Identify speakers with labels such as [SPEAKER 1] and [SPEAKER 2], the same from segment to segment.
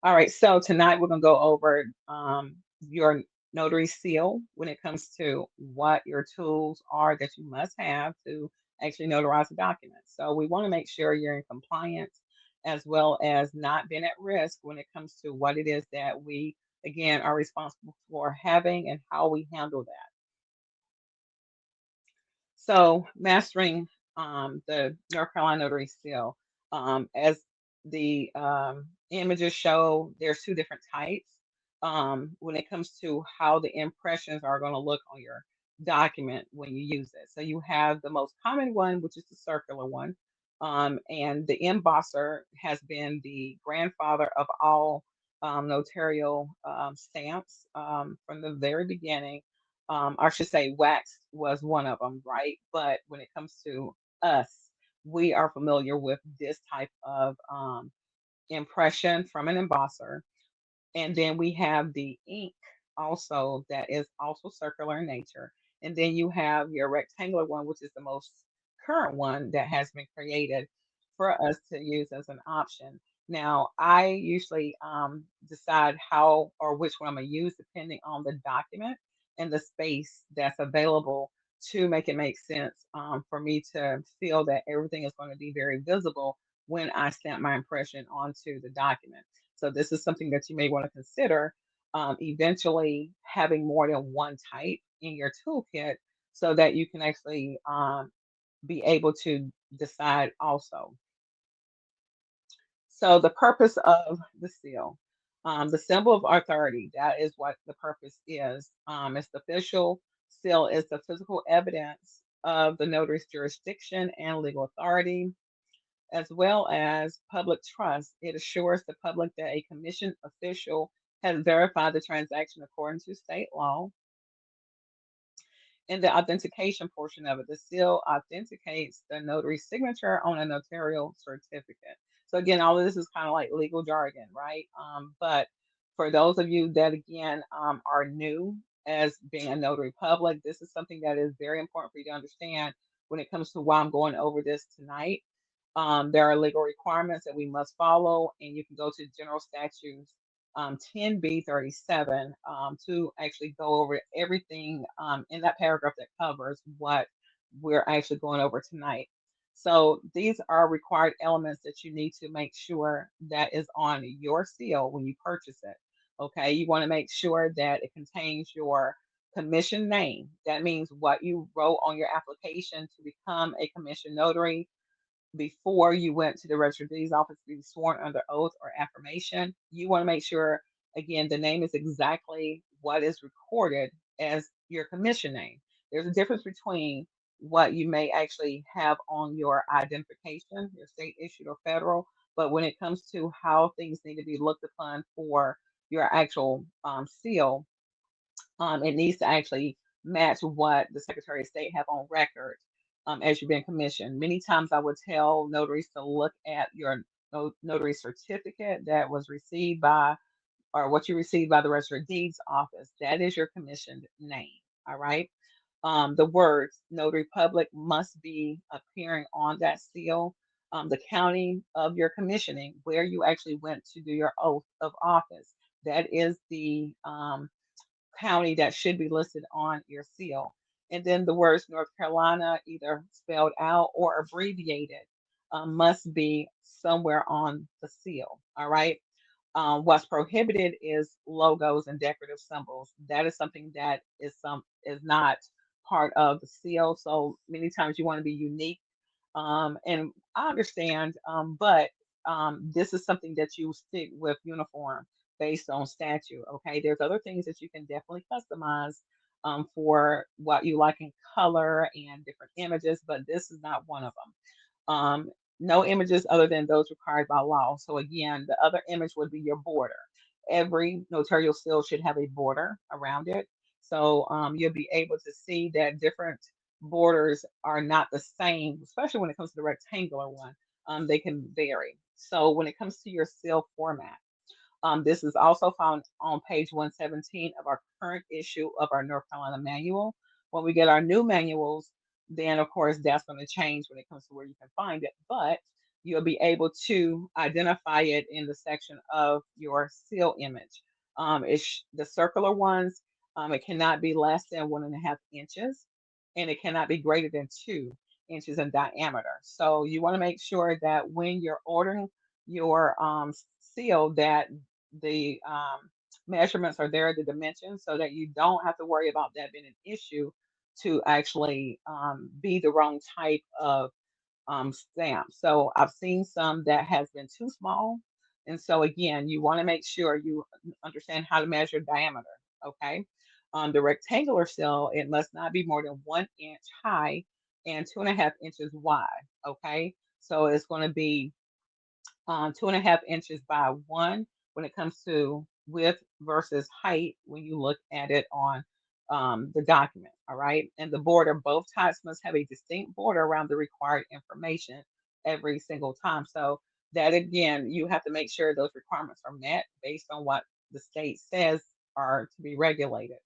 [SPEAKER 1] All right, so tonight we're going to go over your notary seal when it comes to what your tools are that you must have to actually notarize a document. So we want to make sure you're in compliance as well as not being at risk when it comes to what it is that we, again, are responsible for having and how we handle that. So mastering the North Carolina Notary Seal, as the images show, there's two different types when it comes to how the impressions are going to look on your document when you use it. So you have the most common one, which is the circular one, and the embosser has been the grandfather of all notarial stamps from the very beginning. I should say wax was one of them, right? But when it comes to us, we are familiar with this type of impression from an embosser. And then we have the ink also that is also circular in nature. And then you have your rectangular one, which is the most current one that has been created for us to use as an option. Now, I usually decide how or which one I'm going to use depending on the document and the space that's available to make it make sense for me to feel that everything is going to be very visible when I stamp my impression onto the document. So this is something that you may want to consider eventually having more than one type in your toolkit so that you can actually be able to decide also. So the purpose of the seal, the symbol of authority, that is what the purpose is. It's the official seal is the physical evidence of the notary's jurisdiction and legal authority, as well as public trust. It assures the public that a commissioned official has verified the transaction according to state law. In the authentication portion of it, the seal authenticates the notary's signature on a notarial certificate. So again, all of this is kind of like legal jargon, right? But for those of you that again are new as being a notary public, this is something that is very important for you to understand when it comes to why I'm going over this tonight. There are legal requirements that we must follow, and you can go to General Statutes 10B37 to actually go over everything in that paragraph that covers what we're actually going over tonight. So these are required elements that you need to make sure that is on your seal when you purchase it. Okay, you want to make sure that it contains your commission name. That means what you wrote on your application to become a commissioned notary before you went to the Register of Deeds office to be sworn under oath or affirmation. You want to make sure, again, the name is exactly what is recorded as your commission name. There's a difference between what you may actually have on your identification, your state issued or federal, but when it comes to how things need to be looked upon for your actual seal, it needs to actually match what the Secretary of State have on record as you've been commissioned. Many times I would tell notaries to look at your notary certificate that was received by, or what you received by the Register of Deeds office. That is your commissioned name. All right. The words Notary Public must be appearing on that seal. The county of your commissioning, where you actually went to do your oath of office. That is the county that should be listed on your seal. And then the words North Carolina, either spelled out or abbreviated, must be somewhere on the seal. All right. What's prohibited is logos and decorative symbols. That is something that is not part of the seal. So many times you want to be unique. And I understand, but this is something that you stick with uniform based on statute. Okay, there's other things that you can definitely customize for what you like in color and different images, but this is not one of them. No images other than those required by law. So again, the other image would be your border. Every notarial seal should have a border around it. So you'll be able to see that different borders are not the same, especially when it comes to the rectangular one. They can vary. So when it comes to your seal format, this is also found on page 117 of our current issue of our North Carolina manual. When we get our new manuals, then of course that's going to change when it comes to where you can find it. But you'll be able to identify it in the section of your seal image. It's the circular ones. It cannot be less than 1.5 inches, and it cannot be greater than 2 inches in diameter. So you want to make sure that when you're ordering your seal, that the measurements are there, the dimensions, so that you don't have to worry about that being an issue to actually be the wrong type of stamp. So I've seen some that has been too small. And so again, you want to make sure you understand how to measure diameter. Okay. The rectangular seal, it must not be more than 1 inch high and 2.5 inches wide. Okay. So it's going to be 2.5 inches by 1 when it comes to width versus height when you look at it on the document. All right. And the border, both types must have a distinct border around the required information every single time. So that again, you have to make sure those requirements are met based on what the state says are to be regulated.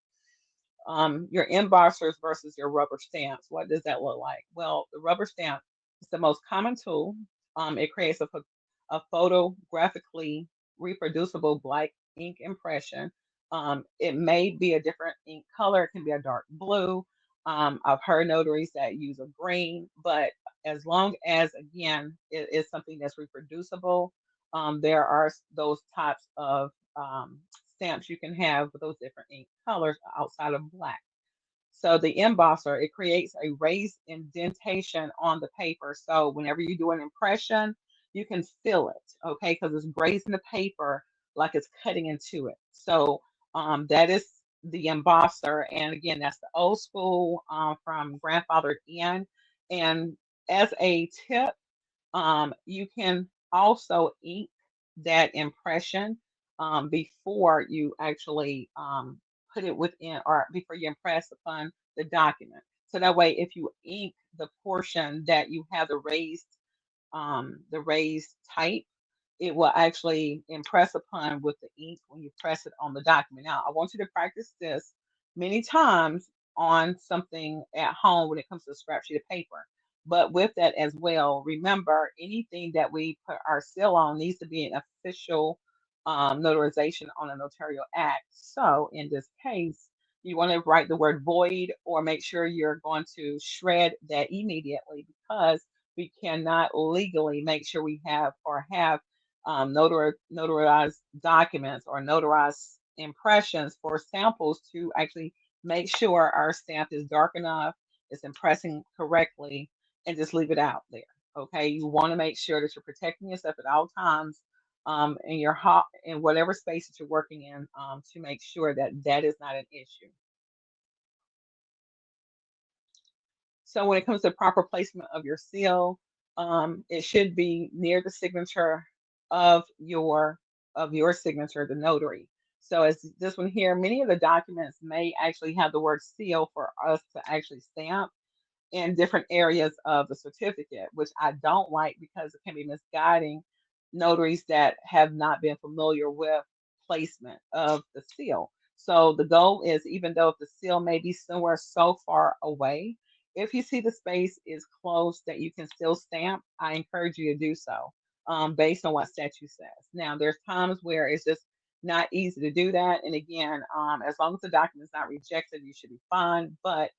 [SPEAKER 1] Your embossers versus your rubber stamps. What does that look like? Well, the rubber stamp is the most common tool. It creates a photographically reproducible black ink impression. It may be a different ink color. It can be a dark blue. I've heard notaries that use a green, but as long as, again, it is something that's reproducible, there are those types of stamps you can have with those different ink colors outside of black. So the embosser, it creates a raised indentation on the paper. So whenever you do an impression, you can feel it, okay, because it's grazing the paper like it's cutting into it. So that is the embosser. And again, that's the old school from grandfathered in. And as a tip, you can also ink that impression before you actually put it within or before you impress upon the document. So that way, if you ink the portion that you have the raised type, it will actually impress upon with the ink when you press it on the document. Now, I want you to practice this many times on something at home when it comes to a scrap sheet of paper. But with that as well, remember anything that we put our seal on needs to be an official notarization on a notarial act. So in this case, you want to write the word void or make sure you're going to shred that immediately because we cannot legally make sure we have notarized documents or notarized impressions for samples to actually make sure our stamp is dark enough, it's impressing correctly, and just leave it out there. Okay, you want to make sure that you're protecting yourself at all times in your in whatever space that you're working in to make sure that that is not an issue. So when it comes to proper placement of your seal, it should be near the signature of your signature, the notary. So as this one here, many of the documents may actually have the word seal for us to actually stamp in different areas of the certificate, which I don't like because it can be misguiding notaries that have not been familiar with placement of the seal. So the goal is, even though if the seal may be somewhere so far away, if you see the space is close that you can still stamp, I encourage you to do so based on what statute says. Now, there's times where it's just not easy to do that. And again, as long as the document is not rejected, you should be fine. But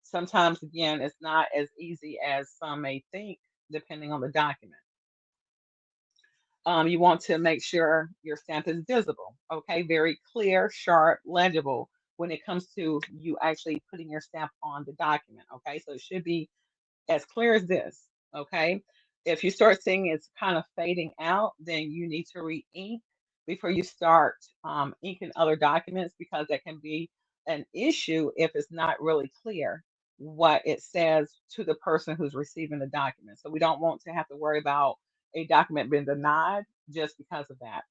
[SPEAKER 1] sometimes, again, it's not as easy as some may think, depending on the document. You want to make sure your stamp is visible, okay? Very clear, sharp, legible when it comes to you actually putting your stamp on the document, okay? So it should be as clear as this, okay? If you start seeing it's kind of fading out, then you need to re-ink before you start inking other documents because that can be an issue if it's not really clear what it says to the person who's receiving the document. So we don't want to have to worry about a document being denied just because of that.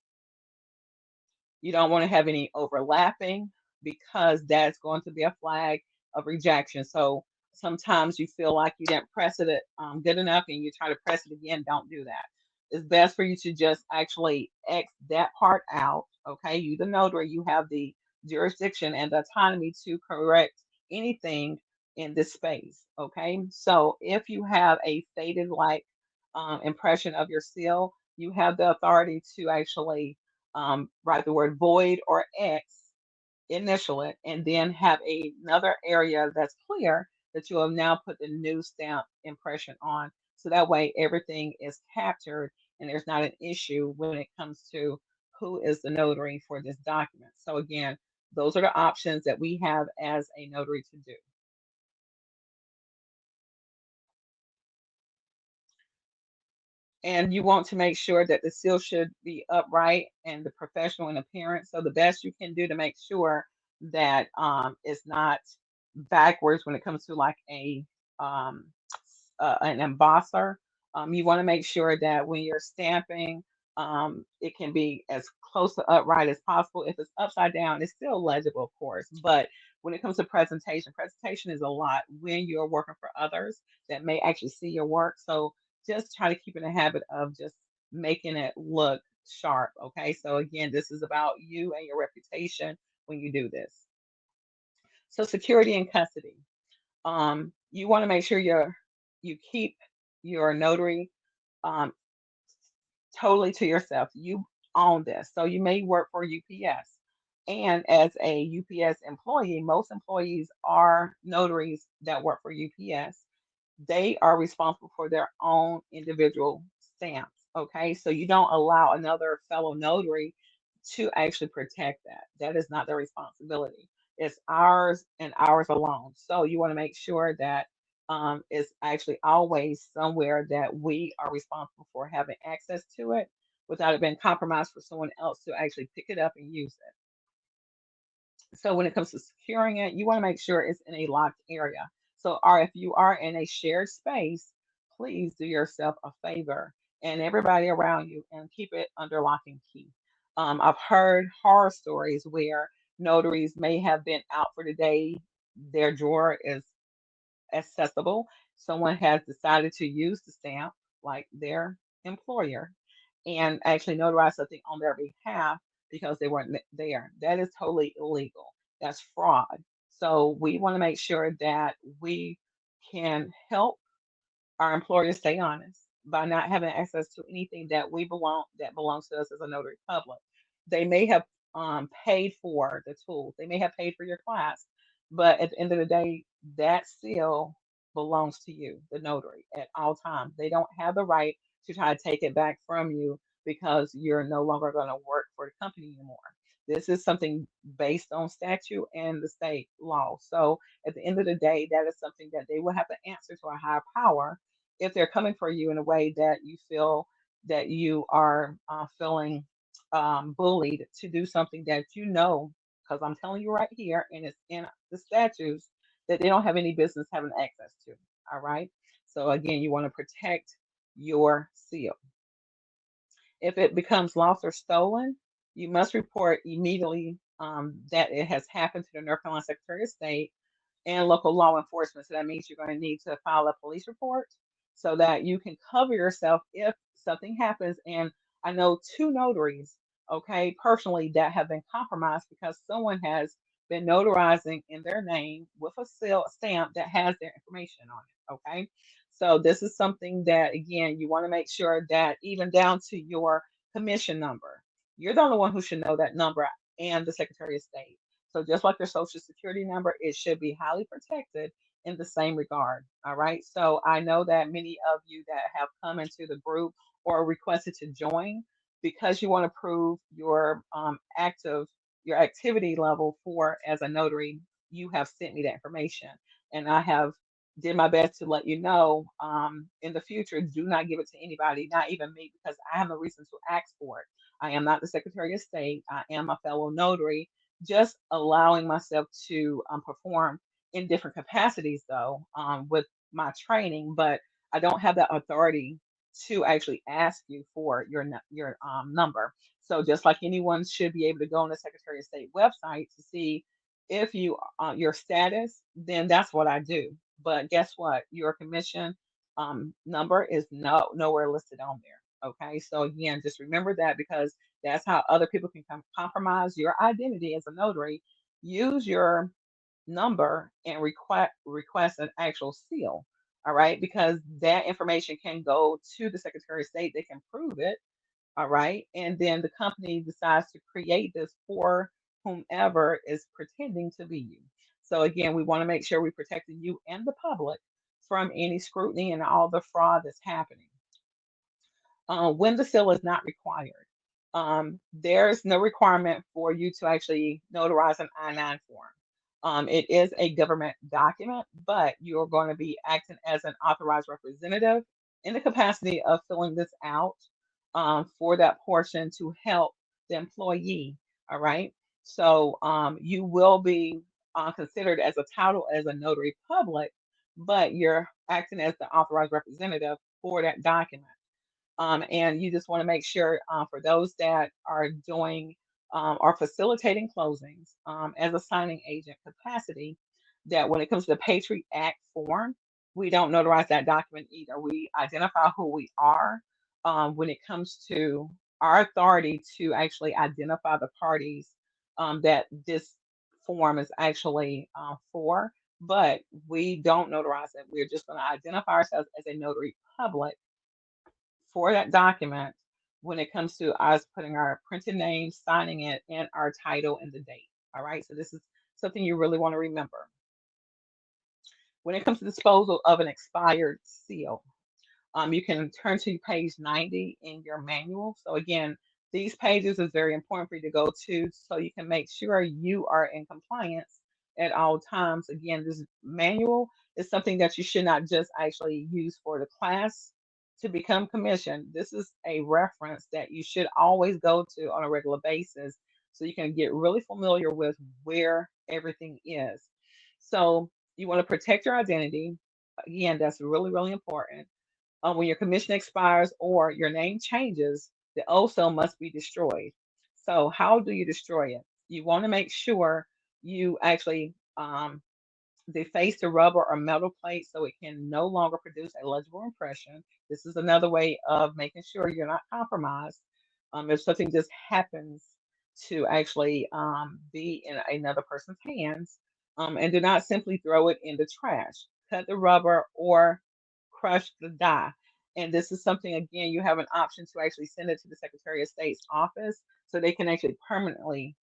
[SPEAKER 1] You don't want to have any overlapping because that's going to be a flag of rejection. So sometimes you feel like you didn't press it good enough and you try to press it again. Don't do that. It's best for you to just actually X that part out. Okay. You, the notary, you have the jurisdiction and the autonomy to correct anything in this space. Okay. So if you have a faded like impression of your seal, you have the authority to actually write the word void or X, initial it, and then have another area that's clear that you have now put the new stamp impression on. So that way everything is captured and there's not an issue when it comes to who is the notary for this document. So again, those are the options that we have as a notary to do. And you want to make sure that the seal should be upright and the professional in appearance. So the best you can do to make sure that it's not backwards when it comes to like um, an embosser. You want to make sure that when you're stamping, it can be as close to upright as possible. If it's upside down, it's still legible, of course. But when it comes to presentation, presentation is a lot when you're working for others that may actually see your work. So just try to keep in a habit of just making it look sharp. Okay. So again, this is about you and your reputation when you do this. So security and custody. You want to make sure you keep your notary um, totally to yourself. You own this. So you may work for UPS. And as a UPS employee, most employees are notaries that work for UPS. They are responsible for their own individual stamps. Okay, so you don't allow another fellow notary to actually protect that. That is not their responsibility. It's ours and ours alone. So you want to make sure that it's actually always somewhere that we are responsible for having access to it without it being compromised for someone else to actually pick it up and use it. So when it comes to securing it, you want to make sure it's in a locked area. So, or if you are in a shared space, please do yourself a favor and everybody around you and keep it under lock and key. I've heard horror stories where notaries may have been out for the day, their drawer is accessible. Someone has decided to use the stamp, like their employer, and actually notarize something on their behalf because they weren't there. That is totally illegal. That's fraud. So we want to make sure that we can help our employer to stay honest by not having access to anything that belongs to us as a notary public. They may have paid for the tools, they may have paid for your class, but at the end of the day, that seal belongs to you, the notary, at all times. They don't have the right to try to take it back from you because you're no longer going to work for the company anymore. This is something based on statute and the state law. So at the end of the day, that is something that they will have to answer to a higher power if they're coming for you in a way that you feel that you are feeling bullied to do something that you know, because I'm telling you right here, and it's in the statutes that they don't have any business having access to. All right. So again, you want to protect your seal. If it becomes lost or stolen, you must report immediately that it has happened to the North Carolina Secretary of State and local law enforcement. So that means you're going to need to file a police report so that you can cover yourself if something happens. And I know two notaries, okay, personally, that have been compromised because someone has been notarizing in their name with a seal stamp that has their information on it. Okay. So this is something that again you want to make sure that even down to your commission number, you're the only one who should know that number and the Secretary of State. So just like your social security number, it should be highly protected in the same regard. All right. So I know that many of you that have come into the group or requested to join because you want to prove your your activity level for as a notary, you have sent me that information. And I have did my best to let you know in the future, do not give it to anybody, not even me, because I have no reason to ask for it. I am not the Secretary of State. I am a fellow notary just allowing myself to perform in different capacities though with my training, but I don't have that authority to actually ask you for your number. So just like anyone should be able to go on the Secretary of State website to see if you your status, then that's what I do. But guess what? Your commission number is nowhere listed on there. Okay, so again, just remember that because that's how other people can compromise your identity as a notary. Use your number and request an actual seal. All right, because that information can go to the Secretary of State. They can prove it. All right, and then the company decides to create this for whomever is pretending to be you. So again, we want to make sure we protecting you and the public from any scrutiny and all the fraud that's happening. When the seal is not required, there's no requirement for you to actually notarize an I-9 form. It is a government document, but you're going to be acting as an authorized representative in the capacity of filling this out for that portion to help the employee. All right. So you will be considered as a title as a notary public, but you're acting as the authorized representative for that document. And you just want to make sure for those that are doing or facilitating closings as a signing agent capacity, that when it comes to the Patriot Act form, we don't notarize that document either. We identify who we are when it comes to our authority to actually identify the parties that this form is actually for, but we don't notarize it. We're just going to identify ourselves as a notary public for that document when it comes to us putting our printed name, signing it, and our title and the date. All right. So this is something you really want to remember. When it comes to disposal of an expired seal, you can turn to page 90 in your manual. So again, these pages is very important for you to go to so you can make sure you are in compliance at all times. Again, this manual is something that you should not just actually use for the class to become commissioned. This is a reference that you should always go to on a regular basis so you can get really familiar with where everything is. So you want to protect your identity. Again, that's really, really important. When your commission expires or your name changes, the old cell must be destroyed. So, how do you destroy it? You want to make sure you actually deface the rubber or metal plate so it can no longer produce a legible impression. This is another way of making sure you're not compromised. If something just happens to actually be in another person's hands, and do not simply throw it in the trash. Cut the rubber or crush the die. And this is something, again, you have an option to actually send it to the Secretary of State's office so they can actually permanently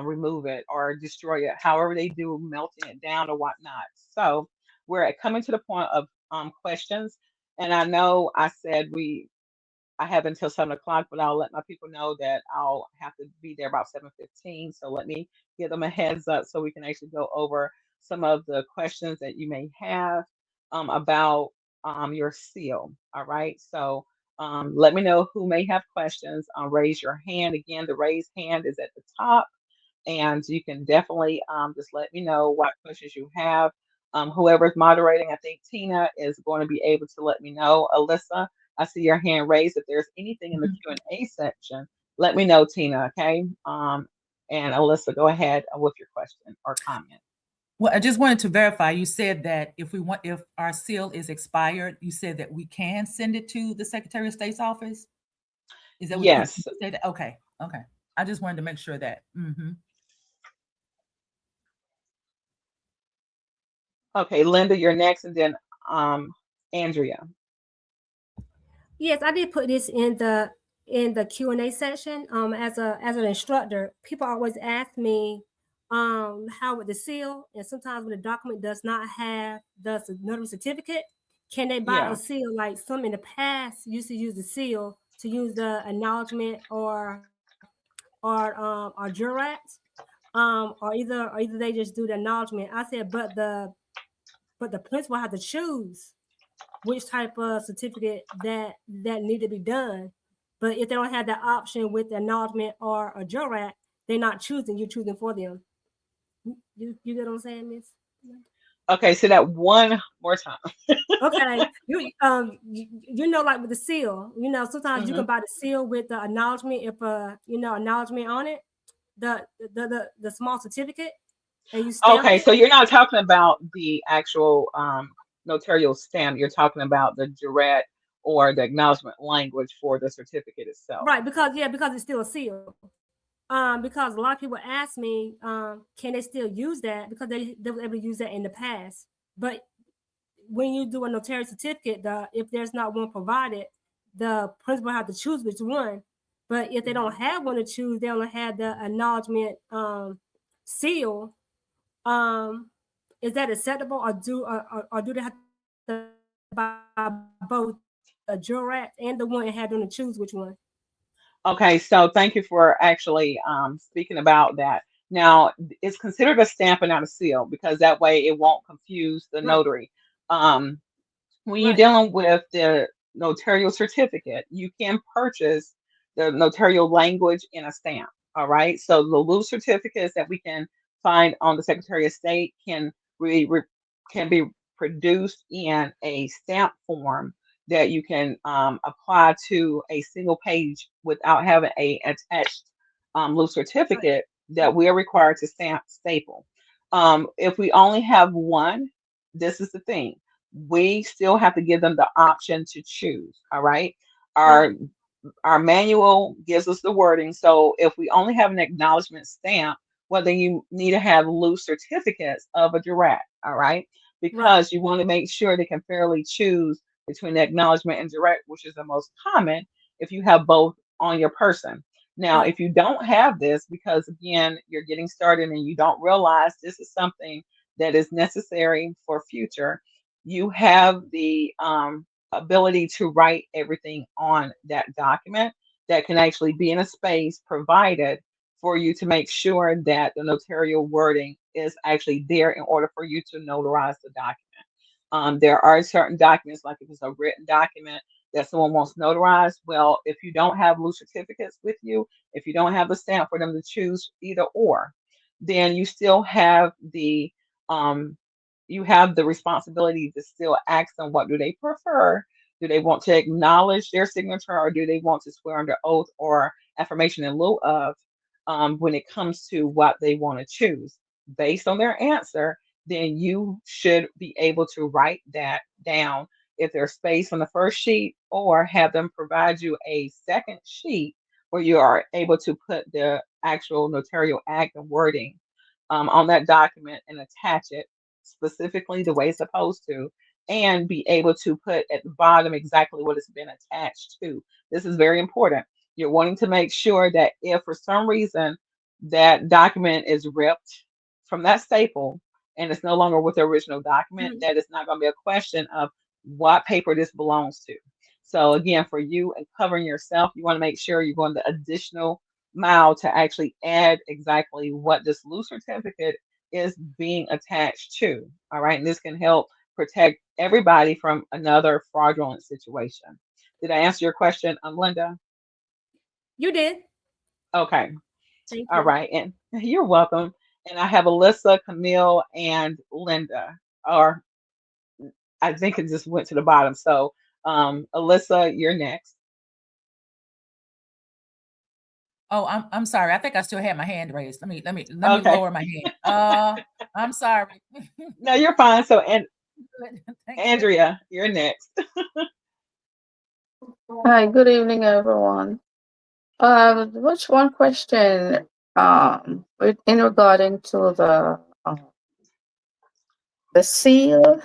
[SPEAKER 1] remove it or destroy it, however they do, melting it down or whatnot. So we're coming to the point of questions. And I know I said I have until 7 o'clock, but I'll let my people know that I'll have to be there about 7:15. So let me give them a heads up so we can actually go over some of the questions that you may have about your seal. All right. So let me know who may have questions. Raise your hand. Again, the raised hand is at the top, and you can definitely just let me know what questions you have. Whoever's moderating, I think Tina is going to be able to let me know. Alyssa, I see your hand raised. If there's anything in the Q&A section, let me know, Tina, okay? And Alyssa, go ahead with your question or comment.
[SPEAKER 2] Well, I just wanted to verify. You said that if our seal is expired, you said that we can send it to the Secretary of State's office. Is that what
[SPEAKER 1] yes.
[SPEAKER 2] you said? Okay. I just wanted to make sure that.
[SPEAKER 1] Okay, Linda, you're next, and then Andrea.
[SPEAKER 3] Yes, I did put this in the Q&A section. As an instructor, people always ask me how with the seal, and sometimes when the document does not have the notary certificate, can they buy a seal? Like some in the past used to use the seal to use the acknowledgement or jurat, or either they just do the acknowledgement. I said, but the principal has to choose which type of certificate that need to be done. But if they don't have that option with the acknowledgement or a jurat, they're not choosing. You're choosing for them. You get what I'm saying, Miss?
[SPEAKER 1] Okay, say that one more time.
[SPEAKER 3] Okay, you know, like with the seal, sometimes you can buy the seal with the acknowledgement, if acknowledgement on it, the small certificate, and you stamp
[SPEAKER 1] Okay,
[SPEAKER 3] it.
[SPEAKER 1] so you're not talking about the actual notarial stamp. You're talking about the jurat or the acknowledgement language for the certificate itself.
[SPEAKER 3] Right, because it's still a seal. Because a lot of people ask me, can they still use that? Because they were able to use that in the past. But when you do a notary certificate, if there's not one provided, the principal have to choose which one. But if they don't have one to choose, they only have the acknowledgement seal. Um, is that acceptable, or do they have to buy both the jurat and the one and have them to choose which one?
[SPEAKER 1] Okay, so thank you for actually speaking about that. Now, it's considered a stamp and not a seal because that way it won't confuse the
[SPEAKER 3] Right,
[SPEAKER 1] notary. Um, when you're
[SPEAKER 3] right,
[SPEAKER 1] dealing with the notarial certificate, you can purchase the notarial language in a stamp. All right. So the loose certificates that we can find on the Secretary of State can be produced in a stamp form that you can apply to a single page without having a attached loose
[SPEAKER 3] right,
[SPEAKER 1] certificate that we are required to stamp staple. If we only have one, this is the thing, we still have to give them the option to choose. All right.
[SPEAKER 3] right,
[SPEAKER 1] Our our manual gives us the wording. So if we only have an acknowledgement stamp, well, then you need to have loose certificates of a direct. All right.
[SPEAKER 3] right,
[SPEAKER 1] Because you want to make sure they can fairly choose between the acknowledgement and direct, which is the most common if you have both on your person. Now,
[SPEAKER 3] right,
[SPEAKER 1] if you don't have this, because again, you're getting started and you don't realize this is something that is necessary for future, you have the ability to write everything on that document that can actually be in a space provided for you to make sure that the notarial wording is actually there in order for you to notarize the document. There are certain documents, like if it's a written document that someone wants notarized. Well, if you don't have loose certificates with you, if you don't have a stamp for them to choose either or, then um, you have the responsibility to still ask them what do they prefer. Do they want to acknowledge their signature, or do they want to swear under oath or affirmation in lieu of, when it comes to what they want to choose? Based on their answer, then you should be able to write that down if there's space on the first sheet, or have them provide you a second sheet where you are able to put the actual notarial act and wording on that document and attach it specifically the way it's supposed to, and be able to put at the bottom exactly what it's been attached to. This is very important. You're wanting to make sure that if for some reason that document is ripped from that staple and it's no longer with the original document,
[SPEAKER 3] mhm,
[SPEAKER 1] that it's not going to be a question of what paper this belongs to. So again, for you and covering yourself, you want to make sure you're going the additional mile to actually add exactly what this loose certificate is being attached to. All right. And this can help protect everybody from another fraudulent situation. Did I answer your question, Linda?
[SPEAKER 3] you did.
[SPEAKER 1] Okay.
[SPEAKER 3] Thank
[SPEAKER 1] All
[SPEAKER 3] you.
[SPEAKER 1] right. And you're welcome. And I have Alyssa, Camille, and Linda. Or I think it just went to the bottom. So, Alyssa, you're next.
[SPEAKER 2] Oh, I'm sorry. I think I still had my hand raised. Let me
[SPEAKER 1] Okay.
[SPEAKER 2] lower my hand. I'm sorry.
[SPEAKER 1] No, you're fine. So, and
[SPEAKER 2] Good. Thank you.
[SPEAKER 1] Andrea, you're next.
[SPEAKER 4] Hi, good evening, everyone. Which one question, in regarding to the seal,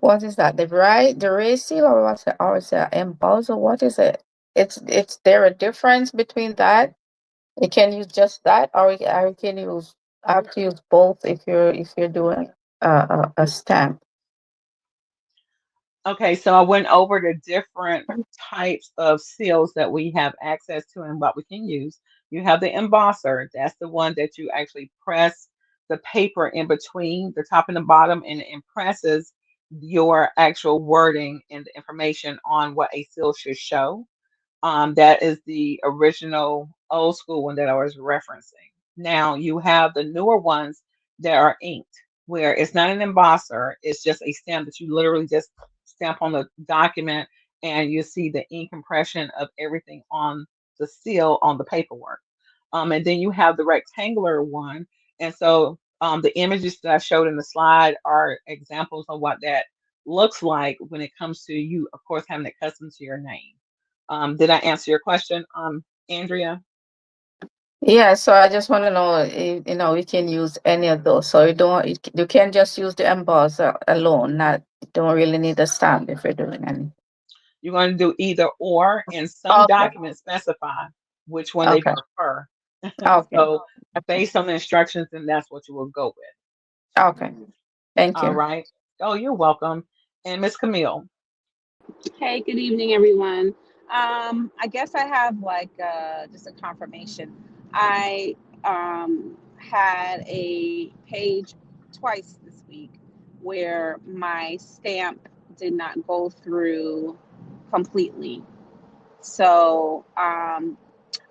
[SPEAKER 4] what is that? The race seal, or what's it, or is it embossed, or what is it? It's there a difference between that? You can use just that, or you can use, have to use both if you're doing a stamp.
[SPEAKER 1] Okay, so I went over the different types of seals that we have access to and what we can use. You have the embosser, that's the one that you actually press the paper in between the top and the bottom, and it impresses your actual wording and the information on what a seal should show. That is the original old school one that I was referencing. Now you have the newer ones that are inked, where it's not an embosser, it's just a stamp that you literally just stamp on the document, and you see the ink impression of everything on the seal on the paperwork. And then you have the rectangular one. And so the images that I showed in the slide are examples of what that looks like when it comes to you, of course, having it custom to your name. Did I answer your question, Andrea?
[SPEAKER 4] Yeah, so I just want to know, we can use any of those. So you can't just use the embosser alone. Not you don't really need a stamp if you're doing any.
[SPEAKER 1] You're going to do either or, and some
[SPEAKER 4] Okay,
[SPEAKER 1] documents specify which one they
[SPEAKER 4] okay,
[SPEAKER 1] prefer.
[SPEAKER 4] okay,
[SPEAKER 1] So,
[SPEAKER 4] okay,
[SPEAKER 1] based on the instructions, then that's what you will go with.
[SPEAKER 4] okay. Thank
[SPEAKER 1] All
[SPEAKER 4] you.
[SPEAKER 1] right. Oh, you're welcome. And Miss Camille.
[SPEAKER 5] Hey, good evening, everyone. I guess I have like just a confirmation. I had a page twice this week where my stamp did not go through completely. So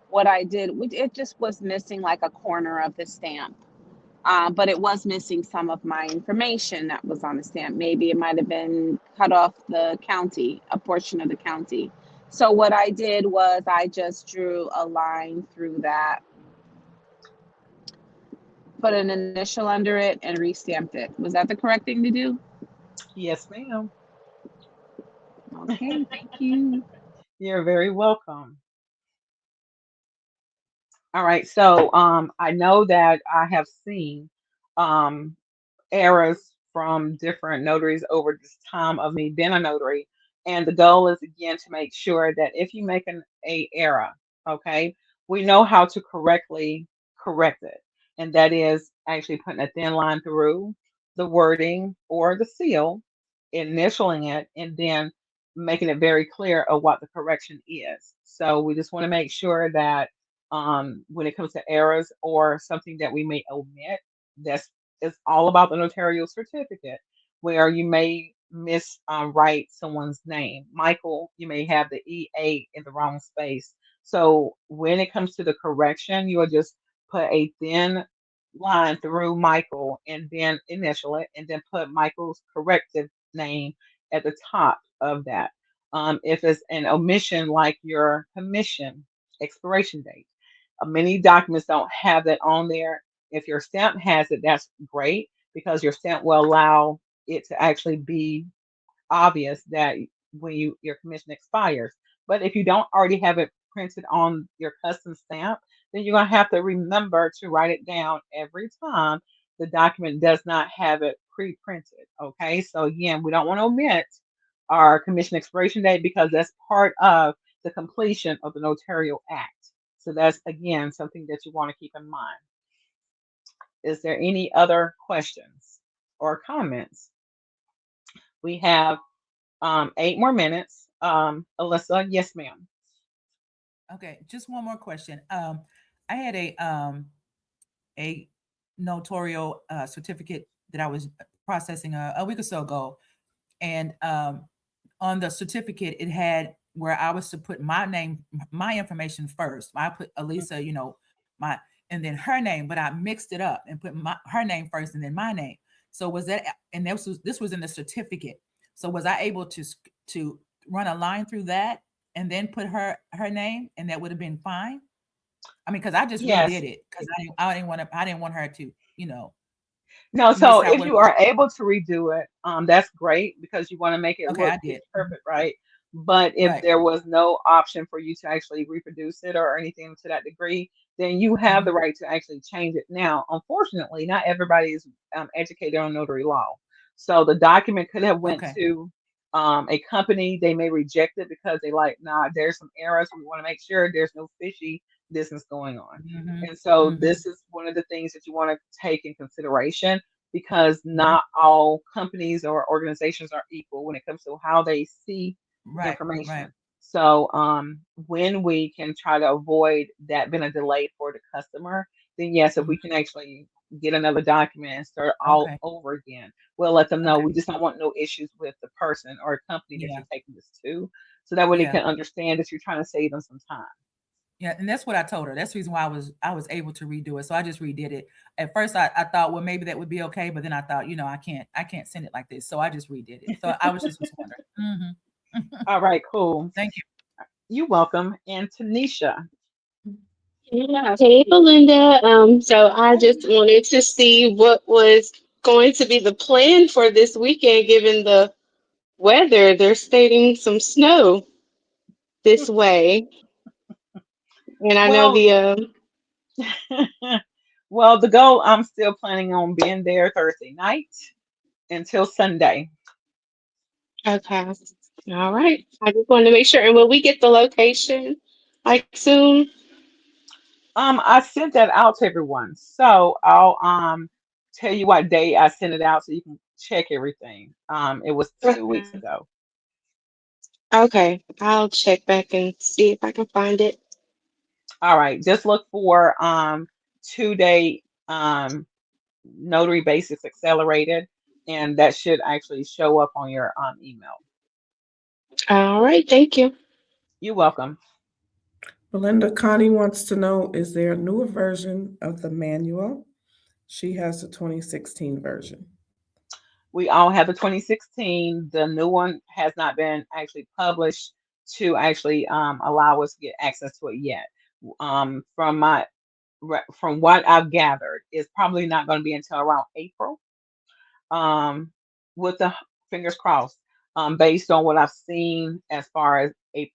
[SPEAKER 5] what I did, it just was missing like a corner of the stamp. But it was missing some of my information that was on the stamp. Maybe it might have been cut off the county, a portion of the county. So what I did was I just drew a line through that, put an initial under it, and re-stamped it. Was that the correct thing to do?
[SPEAKER 1] Yes, ma'am.
[SPEAKER 5] Okay, thank you.
[SPEAKER 1] You're very welcome. All right. So, I know that I have seen um, errors from different notaries over this time of me being a notary. And the goal is again to make sure that if you make a error, okay, we know how to correctly correct it. And that is actually putting a thin line through the wording or the seal, initialing it, and then making it very clear of what the correction is. So we just want to make sure that when it comes to errors or something that we may omit, that's it's all about the notarial certificate, where you may write someone's name. Michael, you may have the EA in the wrong space. So when it comes to the correction, you will just put a thin line through Michael and then initial it and then put Michael's corrective name at the top of that. If it's an omission like your commission expiration date, many documents don't have that on there. If your stamp has it, that's great because your stamp will allow it to actually be obvious that when your commission expires. But if you don't already have it printed on your custom stamp, then you're gonna have to remember to write it down every time the document does not have it pre-printed. Okay, so again, we don't want to omit our commission expiration date because that's part of the completion of the notarial act. So that's again something that you want to keep in mind. Is there any other questions or comments? We have 8 more minutes. Alyssa, yes, ma'am.
[SPEAKER 2] Okay, just one more question. I had a notarial certificate that I was processing a week or so ago, and on the certificate it had where I was to put my name, my information first. I put Elisa, my, and then her name, but I mixed it up and put her name first and then my name. So was that, and this was in the certificate. So was I able to run a line through that and then put her name, and that would have been fine? I mean, because I just
[SPEAKER 1] Yes.
[SPEAKER 2] redid it because I didn't want her to
[SPEAKER 1] No,
[SPEAKER 2] miss
[SPEAKER 1] so
[SPEAKER 2] out
[SPEAKER 1] if
[SPEAKER 2] what.
[SPEAKER 1] you are able to redo it, that's great because you want to make it
[SPEAKER 2] Okay,
[SPEAKER 1] look
[SPEAKER 2] I did.
[SPEAKER 1] picture perfect, right? But if
[SPEAKER 2] Right.
[SPEAKER 1] there was no option for you to actually reproduce it or anything to that degree, then you have the
[SPEAKER 2] Mhm.
[SPEAKER 1] right to actually change it. Now, unfortunately, not everybody is educated on notary law, so the document could have went
[SPEAKER 2] Okay.
[SPEAKER 1] to a company. They may reject it because they like, nah, there's some errors. We want to make sure there's no fishy business going on.
[SPEAKER 2] Mhm.
[SPEAKER 1] And so
[SPEAKER 2] Mhm.
[SPEAKER 1] this is one of the things that you want to take in consideration because
[SPEAKER 2] Mhm.
[SPEAKER 1] not all companies or organizations are equal when it comes to how they see
[SPEAKER 2] Right. Right.
[SPEAKER 1] information. So when we can try to avoid that being a delay for the customer, then yes, if
[SPEAKER 2] Mhm.
[SPEAKER 1] we can actually get another document and start all
[SPEAKER 2] Okay.
[SPEAKER 1] over again, we'll let them know.
[SPEAKER 2] Okay.
[SPEAKER 1] We just don't want no issues with the person or company that
[SPEAKER 2] Yeah.
[SPEAKER 1] you're taking this to. So that way they
[SPEAKER 2] Yeah.
[SPEAKER 1] can understand that you're trying to save them some time.
[SPEAKER 2] Yeah. And that's what I told her. That's the reason why I was able to redo it. So I just redid it. At first I thought, well, maybe that would be okay, but then I thought, I can't send it like this. So I just redid it. So I was wondering.
[SPEAKER 1] All right, cool.
[SPEAKER 2] Thank you.
[SPEAKER 1] You're welcome. And Tanisha.
[SPEAKER 6] Yeah. Hey, Belinda. So I just wanted to see what was going to be the plan for this weekend, given the weather. They're stating some snow this way, and I know
[SPEAKER 1] Well,
[SPEAKER 6] the
[SPEAKER 1] Well, the goal, I'm still planning on being there Thursday night until Sunday.
[SPEAKER 6] Okay. All right. I just wanted to make sure. And will we get the location like soon?
[SPEAKER 1] I sent that out to everyone, so I'll tell you what day I sent it out so you can check everything. It was 2 weeks
[SPEAKER 6] Okay.
[SPEAKER 1] ago.
[SPEAKER 6] Okay. I'll check back and see if I can find it.
[SPEAKER 1] All right, just look for 2 day notary basics accelerated, and that should actually show up on your email.
[SPEAKER 6] All right. Thank you.
[SPEAKER 1] You're welcome.
[SPEAKER 7] Belinda, Connie wants to know, is there a newer version of the manual? She has the 2016 version.
[SPEAKER 1] We all have the 2016. The new one has not been actually published to actually allow us to get access to it yet. From from what I've gathered, it's probably not going to be until around April. Um, with the fingers crossed, based on what I've seen as far as a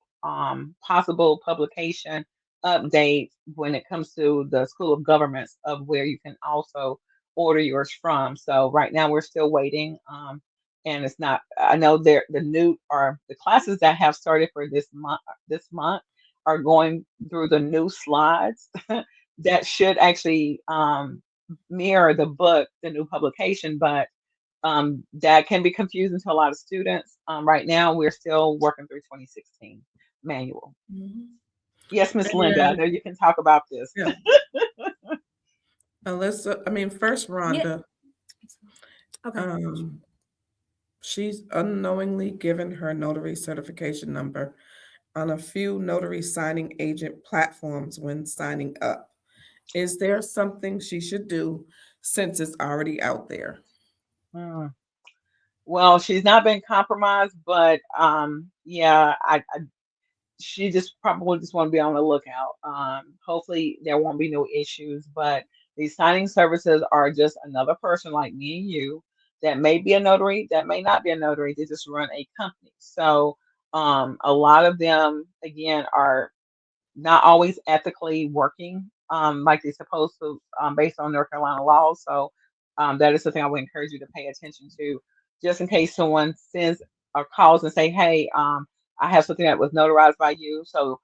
[SPEAKER 1] possible publication update when it comes to the School of Governments of where you can also order yours from. So right now we're still waiting. And it's not, I know there the new or the classes that have started for this month are going through the new slides that should actually mirror the book, the new publication, but that can be confusing to a lot of students. Right now, we're still working through 2016 manual.
[SPEAKER 7] Mhm.
[SPEAKER 1] Yes, Miss Linda, I
[SPEAKER 7] And
[SPEAKER 1] know you can talk about this.
[SPEAKER 7] yeah, Alyssa, I mean, first
[SPEAKER 3] Yeah.
[SPEAKER 7] Rhonda,
[SPEAKER 3] Okay.
[SPEAKER 7] um, she's unknowingly given her notary certification number on a few notary signing agent platforms when signing up. Is there something she should do since it's already out there?
[SPEAKER 1] Mm. Well, she's not been compromised, but yeah, she just probably just want to be on the lookout. Hopefully there won't be no issues, but these signing services are just another person like me and you that may be a notary, that may not be a notary. They just run a company. So a lot of them again are not always ethically working like they're supposed to based on North Carolina law. So that is something I would encourage you to pay attention to, just in case someone sends or calls and say, "Hey, I have something that was notarized by you." So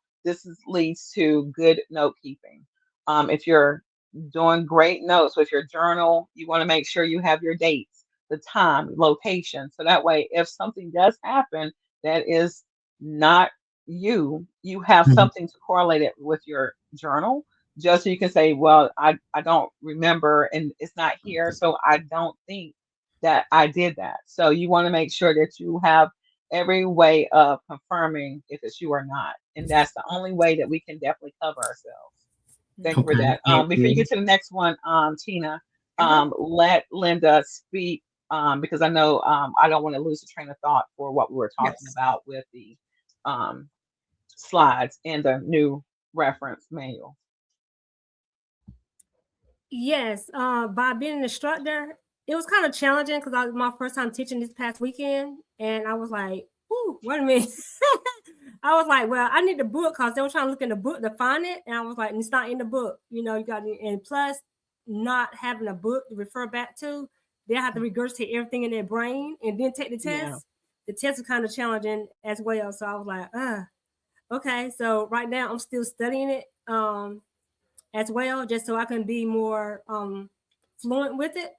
[SPEAKER 1] leads to good note keeping. If you're doing great notes with your journal, you want to make sure you have your dates, the time, location, so that way if something does happen that is not you have
[SPEAKER 8] Mhm.
[SPEAKER 1] something to correlate it with your journal, just so you can say, well, I don't remember and it's not here, so I don't think that I did that. So you want to make sure that you have every way of confirming if it's you or not, and that's the only way that we can definitely cover ourselves. Thank you for
[SPEAKER 8] Okay,
[SPEAKER 1] that.
[SPEAKER 8] thank
[SPEAKER 1] Before you
[SPEAKER 8] you.
[SPEAKER 1] get to the next one, Tina,
[SPEAKER 3] Uh-huh.
[SPEAKER 1] let Linda speak, because I know I don't want to lose the train of thought for what we were talking
[SPEAKER 7] Yes.
[SPEAKER 1] about with the um, slides and the new reference manual.
[SPEAKER 3] Yes. By being an instructor, it was kind of challenging because I was my first time teaching this past weekend, and I was like, "Ooh, wait a minute." I was like, "Well, I need the book because they were trying to look in the book to find it," and I was like, "It's not in the book." You know, you got and plus not having a book to refer back to, they have to regurgitate everything in their brain and then take the
[SPEAKER 1] Yeah.
[SPEAKER 3] test. The test is kind of challenging as well, so I was like, okay." So right now I'm still studying it. As well, just so I can be more fluent with it.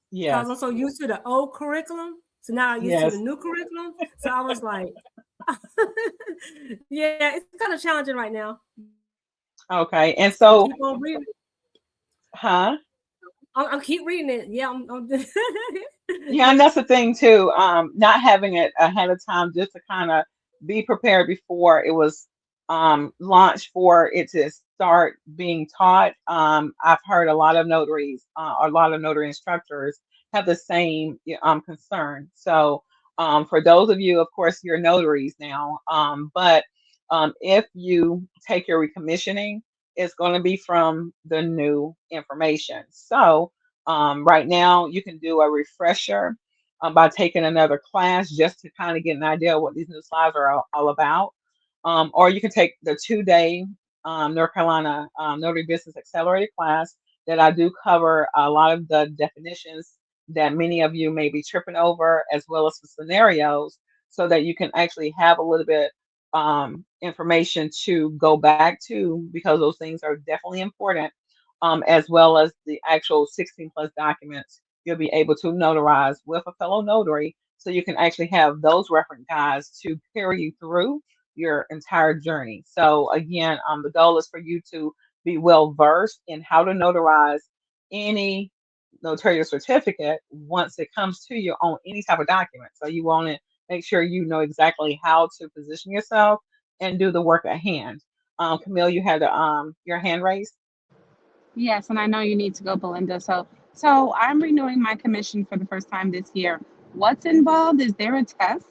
[SPEAKER 3] Because I'm
[SPEAKER 1] Yes.
[SPEAKER 3] so used to the old curriculum. So now I'm used to the
[SPEAKER 1] Yes.
[SPEAKER 3] new curriculum. So I was like, yeah, it's kind of challenging right now.
[SPEAKER 1] Okay. And
[SPEAKER 3] I
[SPEAKER 1] so,
[SPEAKER 3] keep on reading.
[SPEAKER 1] huh?
[SPEAKER 3] I'm keep reading it. Yeah, I'm
[SPEAKER 1] Yeah, and that's the thing too. Not having it ahead of time just to kind of be prepared before it was launched for it to start being taught. I've heard a lot of notaries, a lot of notary instructors have the same concern. So for those of you, of course, you're notaries now, but if you take your recommissioning, it's going to be from the new information. So right now, you can do a refresher by taking another class just to kind of get an idea of what these new slides are all about. Or you can take the 2 day North Carolina Notary Business Accelerated class that I do cover a lot of the definitions that many of you may be tripping over, as well as some scenarios, so that you can actually have a little bit information to go back to, because those things are definitely important, as well as the actual 16 plus documents you'll be able to notarize with a fellow notary. So you can actually have those reference guides to carry you through your entire journey. So again, the goal is for you to be well versed in how to notarize any notarial certificate once it comes to you on any type of document. So you want to make sure you know exactly how to position yourself and do the work at hand. Camille, you had your hand raised.
[SPEAKER 5] Yes, and I know you need to go, Belinda. So I'm renewing my commission for the first time this year. What's involved? Is there a test?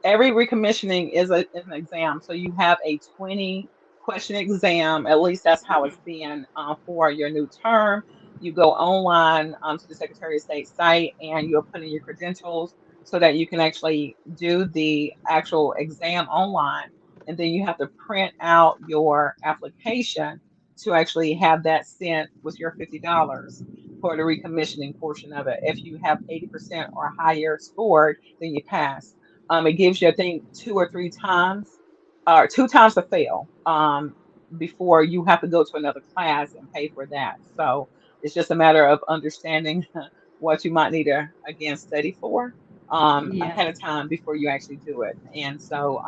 [SPEAKER 1] Every recommissioning is an exam. So you have a 20-question exam. At least that's how it's been for your new term. You go online to the Secretary of State site and you'll put in your credentials so that you can actually do the actual exam online. And then you have to print out your application to actually have that sent with your $50 for the recommissioning portion of it. If you have 80% or higher scored, then you pass. It gives you, I think, 2 or 3 times, or 2 times to fail, before you have to go to another class and pay for that. So it's just a matter of understanding what you might need to, again, study for
[SPEAKER 5] Yeah.
[SPEAKER 1] ahead of time before you actually do it. And so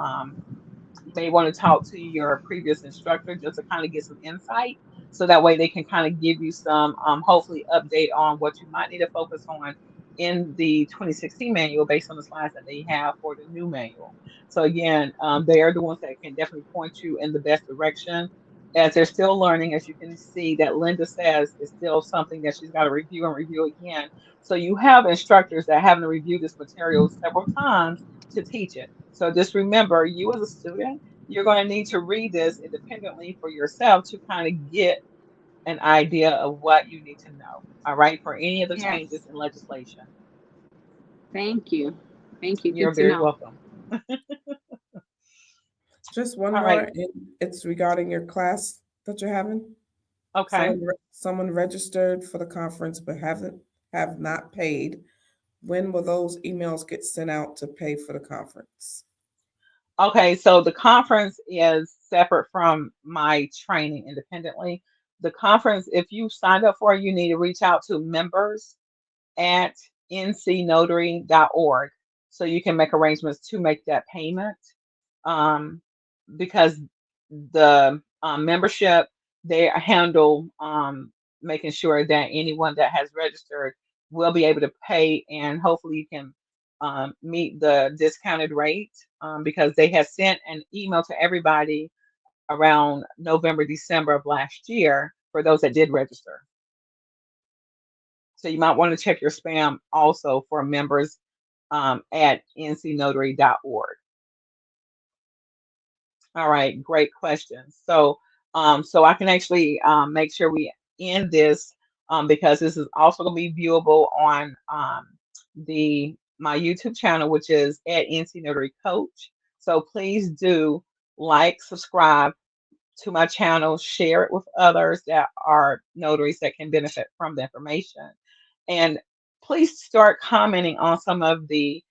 [SPEAKER 1] you may want to talk to your previous instructor just to kind of get some insight. So that way they can kind of give you some, hopefully, update on what you might need to focus on in the 2016 manual based on the slides that they have for the new manual. So again, they are the ones that can definitely point you in the best direction as they're still learning. As you can see, that Linda says is still something that she's got to review and review again. So you have instructors that haven't reviewed this material several times to teach it. So just remember, you as a student, you're going to need to read this independently for yourself to kind of get an idea of what you need to know. All right, for any of the
[SPEAKER 5] Yes.
[SPEAKER 1] changes in legislation.
[SPEAKER 5] Thank you. Thank you.
[SPEAKER 1] You're
[SPEAKER 5] Good to
[SPEAKER 1] very
[SPEAKER 5] know.
[SPEAKER 1] welcome.
[SPEAKER 7] Just one
[SPEAKER 1] All
[SPEAKER 7] more,
[SPEAKER 1] right.
[SPEAKER 7] and it's regarding your class that you're having.
[SPEAKER 1] Okay.
[SPEAKER 7] Someone registered for the conference but have not paid. When will those emails get sent out to pay for the conference?
[SPEAKER 1] Okay. So the conference is separate from my training independently. The conference, if you signed up for it, you need to reach out to members at ncnotary.org so you can make arrangements to make that payment, um, because the membership, they handle making sure that anyone that has registered will be able to pay, and hopefully you can meet the discounted rate, because they had sent an email to everybody around November, December of last year for those that did register. So you might want to check your spam also for members at ncnotary.org. All right, great questions. So I can actually make sure we end this, because this is also going to be viewable on the my YouTube channel, which is at NC Notary Coach. So please do like, subscribe to my channel, share it with others that are notaries that can benefit from the information. And please start commenting on some of the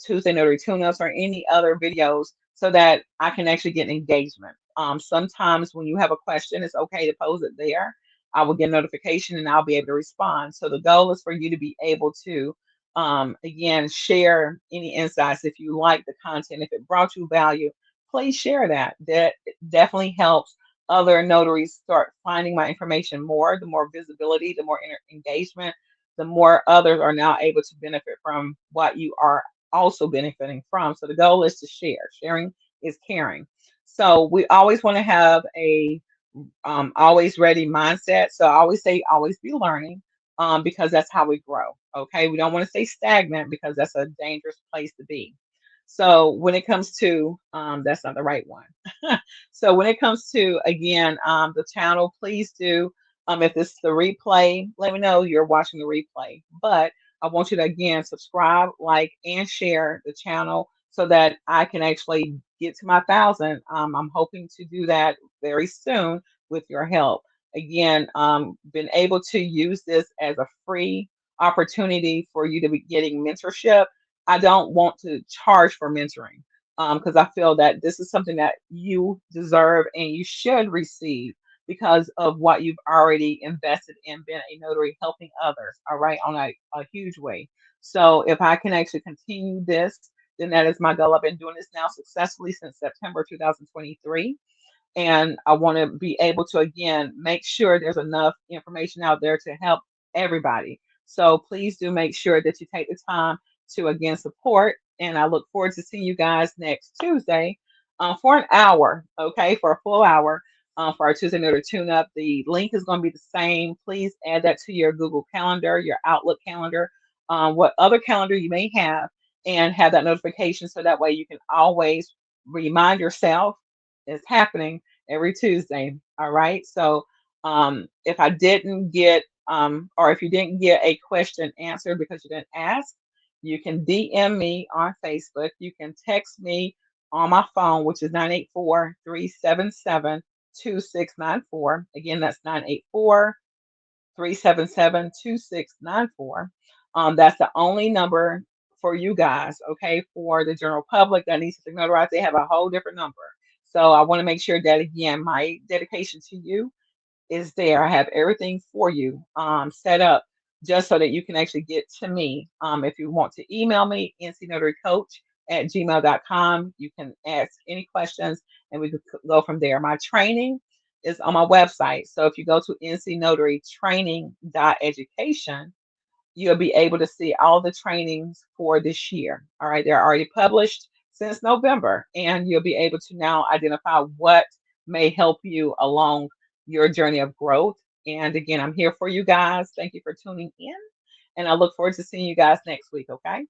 [SPEAKER 1] Tuesday Notary Tune-ups or any other videos so that I can actually get engagement. Sometimes when you have a question, it's okay to pose it there. I will get a notification and I'll be able to respond. So the goal is for you to be able to, again, share any insights. If you like the content, if it brought you value, please share that. That definitely helps other notaries start finding my information more. The more visibility, the more engagement, the more others are now able to benefit from what you are also benefiting from. So the goal is to share. Sharing is caring. So we always want to have a always ready mindset. So I always say always be learning, because that's how we grow. Okay, we don't want to stay stagnant because that's a dangerous place to be. So when it comes to that's not the right one. So when it comes to, again, the channel, please do, if this is the replay, let me know you're watching the replay. But I want you to, again, subscribe, like, and share the channel so that I can actually get to my 1,000. I'm hoping to do that very soon with your help. Again, been able to use this as a free opportunity for you to be getting mentorship. I don't want to charge for mentoring because I feel that this is something that you deserve and you should receive because of what you've already invested in being a notary, helping others, all right, on a huge way. So if I can actually continue this, then that is my goal. I've been doing this now successfully since September 2023. And I want to be able to, again, make sure there's enough information out there to help everybody. So please do make sure that you take the time to, again, support. And I look forward to seeing you guys next Tuesday for an hour, okay, for a full hour for our Tuesday Notary Tune Up. The link is going to be the same. Please add that to your Google Calendar, your Outlook calendar, what other calendar you may have, and have that notification so that way you can always remind yourself it's happening every Tuesday. All right. So if I didn't get or if you didn't get a question answered because you didn't ask, you can DM me on Facebook. You can text me on my phone, which is 984-377-2694. Again, that's 984-377-2694. That's the only number for you guys, okay? For the general public that needs to notarize, they have a whole different number. So I want to make sure that, again, my dedication to you is there. I have everything for you set up just so that you can actually get to me. If you want to email me, ncnotarycoach@gmail.com, you can ask any questions and we can go from there. My training is on my website. So if you go to ncnotarytraining.education, you'll be able to see all the trainings for this year. All right, they're already published since November, and you'll be able to now identify what may help you along your journey of growth. And again, I'm here for you guys. Thank you for tuning in, and I look forward to seeing you guys next week. Okay.